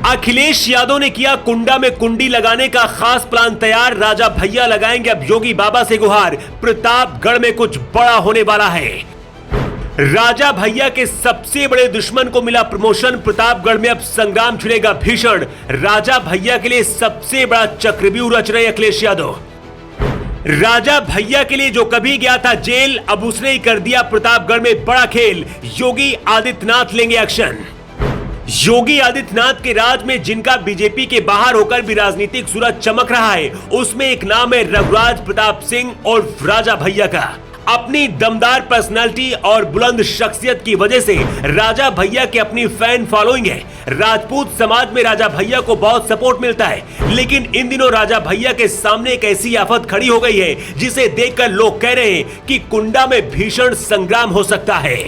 अखिलेश यादव ने किया कुंडा में कुंडी लगाने का खास प्लान तैयार। राजा भैया लगाएंगे अब योगी बाबा से गुहार। प्रतापगढ़ में कुछ बड़ा होने वाला है। राजा भैया के सबसे बड़े दुश्मन को मिला प्रमोशन। प्रतापगढ़ में अब संग्राम छिड़ेगा भीषण। राजा भैया के लिए सबसे बड़ा चक्रव्यूह रच रहे अखिलेश यादव। राजा भैया के लिए जो कभी गया था जेल, अब उसने ही कर दिया प्रतापगढ़ में बड़ा खेल। योगी आदित्यनाथ लेंगे एक्शन। योगी आदित्यनाथ के राज में जिनका बीजेपी के बाहर होकर भी राजनीतिक सूरज चमक रहा है, उसमें एक नाम है रघुराज प्रताप सिंह और राजा भैया का। अपनी दमदार पर्सनालिटी और बुलंद शख्सियत की वजह से राजा भैया की अपनी फैन फॉलोइंग है। राजपूत समाज में राजा भैया को बहुत सपोर्ट मिलता है, लेकिन इन दिनों राजा भैया के सामने एक ऐसी आफत खड़ी हो गई है जिसे देखकर लोग कह रहे हैं कि कुंडा में भीषण संग्राम हो सकता है।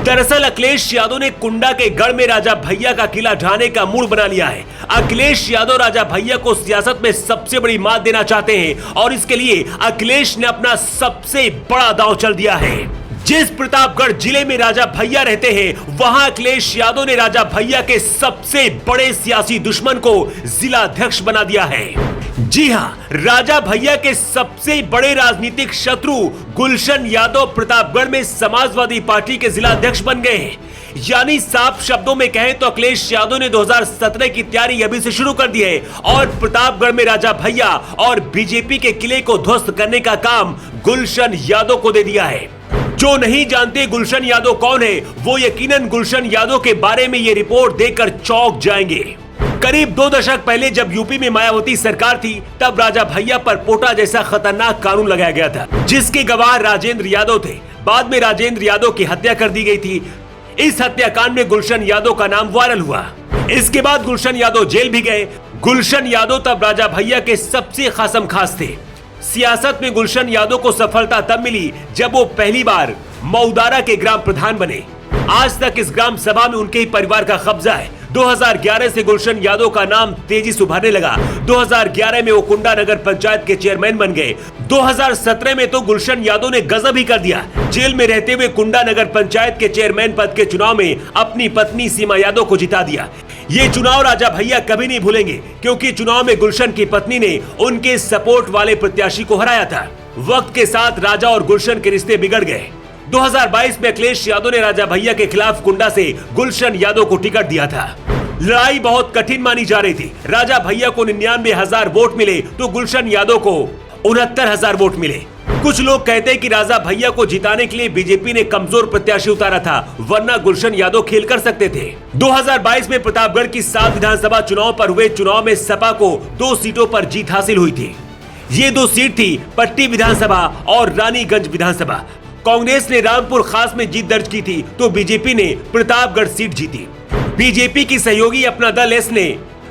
दरअसल अखिलेश यादव ने कुंडा के गढ़ में राजा भैया का किला ढाने का मूड बना लिया है। अखिलेश यादव राजा भैया को सियासत में सबसे बड़ी मात देना चाहते हैं और इसके लिए अखिलेश ने अपना सबसे बड़ा दांव चल दिया है। जिस प्रतापगढ़ जिले में राजा भैया रहते हैं, वहां अखिलेश यादव ने राजा भैया के सबसे बड़े सियासी दुश्मन को जिलाध्यक्ष बना दिया है। जी हां, राजा भैया के सबसे बड़े राजनीतिक शत्रु गुलशन यादव प्रतापगढ़ में समाजवादी पार्टी के जिलाध्यक्ष बन गए हैं। यानी साफ शब्दों में कहें तो अखिलेश यादव ने 2017 की तैयारी अभी से शुरू कर दी है और प्रतापगढ़ में राजा भैया और बीजेपी के किले को ध्वस्त करने का काम गुलशन यादव को दे दिया है। जो नहीं जानते गुलशन यादव कौन है, वो यकीनन गुलशन यादव के बारे में ये रिपोर्ट देखकर चौंक जाएंगे। करीब 2 दशक पहले जब यूपी में मायावती सरकार थी, तब राजा भैया पर पोटा जैसा खतरनाक कानून लगाया गया था, जिसके गवाह राजेंद्र यादव थे। बाद में राजेंद्र यादव की हत्या कर दी गई थी। इस हत्याकांड में गुलशन यादव का नाम वायरल हुआ। इसके बाद गुलशन यादव जेल भी गए। गुलशन यादव तब राजा भैया के सबसे खासम खास थे। सियासत में गुलशन यादव को सफलता तब मिली जब वो पहली बार मऊदारा के ग्राम प्रधान बने। आज तक इस ग्राम सभा में उनके ही परिवार का कब्जा है। 2011 से गुलशन यादव का नाम तेजी से उभरने लगा। 2011 में वो कुंडा नगर पंचायत के चेयरमैन बन गए। 2017 में तो गुलशन यादव ने गजब ही कर दिया। जेल में रहते हुए कुंडा नगर पंचायत के चेयरमैन पद के चुनाव में अपनी पत्नी सीमा यादव को जिता दिया। ये चुनाव राजा भैया कभी नहीं भूलेंगे, क्योंकि चुनाव में गुलशन की पत्नी ने उनके सपोर्ट वाले प्रत्याशी को हराया था। वक्त के साथ राजा और गुलशन के रिश्ते बिगड़ गए। 2022 में अखिलेश यादव ने राजा भैया के खिलाफ कुंडा से गुलशन यादव को टिकट दिया था। लड़ाई बहुत कठिन मानी जा रही थी। राजा भैया को 99,000 वोट मिले तो गुलशन यादव को 69,000 वोट मिले। कुछ लोग कहते हैं कि राजा भैया को जिताने के लिए बीजेपी ने कमजोर प्रत्याशी उतारा था, वरना गुलशन यादव खेल कर सकते थे। 2022 में प्रतापगढ़ की 7 विधानसभा चुनाव पर हुए चुनाव में सपा को 2 सीटों पर जीत हासिल हुई थी। ये 2 सीट थी पट्टी विधानसभा और रानीगंज विधानसभा। कांग्रेस ने रामपुर खास में जीत दर्ज की थी तो बीजेपी ने प्रतापगढ़ सीट जीती। बीजेपी की सहयोगी अपना दल एस ने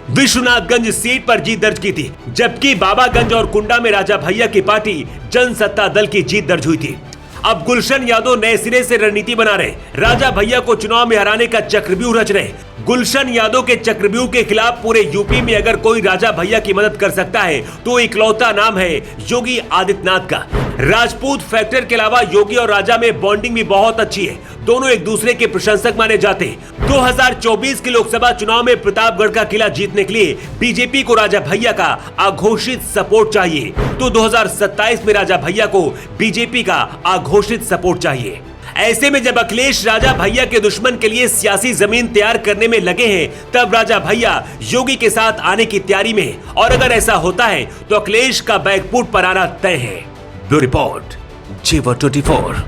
विश्वनाथगंज सीट पर जीत दर्ज की थी, जबकि बाबागंज और कुंडा में राजा भैया की पार्टी जनसत्ता दल की जीत दर्ज हुई थी। अब गुलशन यादव नए सिरे से रणनीति बना रहे, राजा भैया को चुनाव में हराने का चक्रव्यूह रच रहे। गुलशन यादव के चक्रव्यूह के खिलाफ पूरे यूपी में अगर कोई राजा भैया की मदद कर सकता है तो इकलौता नाम है योगी आदित्यनाथ का। राजपूत फैक्टर के अलावा योगी और राजा में बॉन्डिंग भी बहुत अच्छी है। दोनों एक दूसरे के प्रशंसक माने जाते हैं। 2024 के लोकसभा चुनाव में प्रतापगढ़ का किला जीतने के लिए बीजेपी को राजा भैया का अघोषित सपोर्ट चाहिए, तो 2027 में राजा भैया को बीजेपी का अघोषित सपोर्ट चाहिए। ऐसे में जब अखिलेश राजा भैया के दुश्मन के लिए सियासी जमीन तैयार करने में लगे हैं, तब राजा भैया योगी के साथ आने की तैयारी में, और अगर ऐसा होता है तो अखिलेश का बैकफुट पर आना तय है। ब्यूरो रिपोर्ट, जीवो 24।